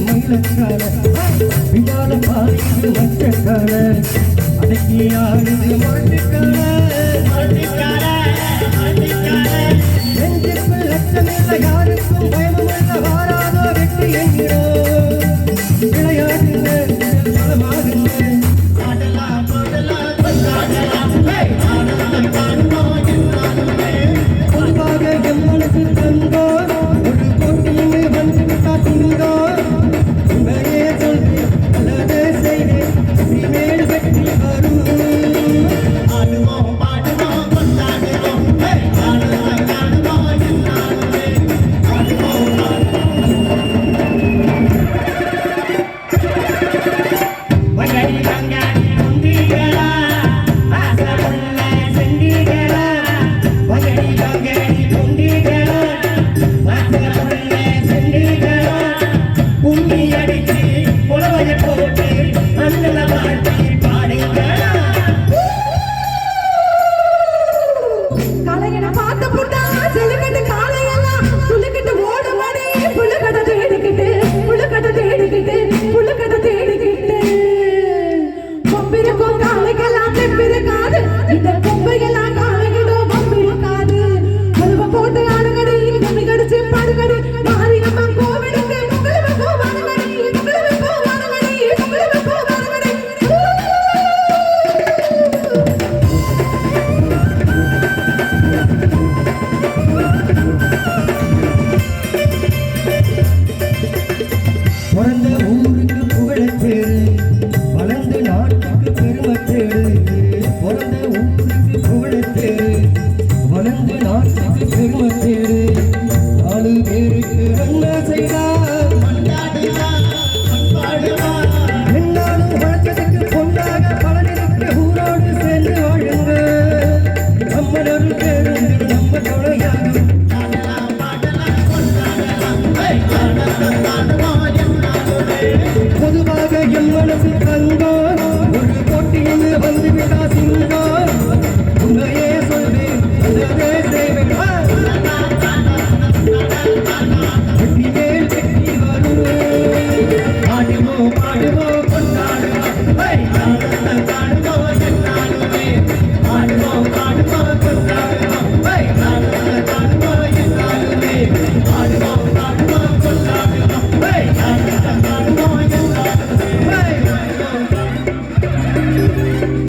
மயிலக்கார பின்னால பாரிது மச்சக்கார அடக்கி ஆடுது மாட்டுக்கார நெஞ்சுக்குள் லட்சமில்ல யாருக்கும் பயமுள்ள வாராதோ வெற்றி என்கிறோ விளையாடுங்க பலமாகுங்க பொதுவாக என் மனசு தந்தோ ஒரு போட்டின்னு வந்துட்டா திங்கோ உண்மையே சொல்றேன் நல்லதே செய்வேன் இனிமேல் வெற்றி வரும் ஆடுவோம் பாடுவோம் கொண்டாடுவோம் ஆடுவோம் ஆடுவோம் எல்லாருமே ஆடுவோம் வங்கடி வங்கடி குந்திகளா ஆசையுள்ள செண்டிகளா வங்கடி வங்கடி குந்திகளா ஆசையுள்ள செண்டிகளா கும்மி அடிச்சு புலவைய போட்டு அண்ணல மாட்டி பாடுங்களா காளையனை பார்த்த புட்டா செலுக்கட்டு காளையெல்லாம் துளுக்கிட்டு ஓடுமடி புழுக்கட்டை தேடிக்கிட்டு கொம்பிருக்கும் காளைக்கெல்லாம் தெம்பிருக்காது இந்த கொம்பையெல்லாம் காளைகளோ கொம்பிருக்காது அருவ போட்டு ஆடுங்கடி கம்மி கடிச்சு பாடுங்கடி மாறி நம்ம கோவிலுக்கு உங்களுக்கு போவானுங்கடி உங்களுக்கு போவானுங்கடி உங்களுக்கு போவானுங்கடி பிறந்த ஊருக்கு புகழத்தேடு வளர்ந்து நாட்டுக்கு பெருமத்தேடு பிறந்த ஊருக்கு புகழத்தேடு வளர்ந்து நாட்டுக்கு பெருமத்தேடு 4 பேருக்கு என்ன செய்தார் என்னாலும் வழக்கத்துக்கு பொன்னாக பலனிருக்கு ஊரோடு சேர்ந்து வாழுங்க நம்மளொரு பேருந்து நம்ம தொலையாகும் பொதுவாக என் மனசு தங்க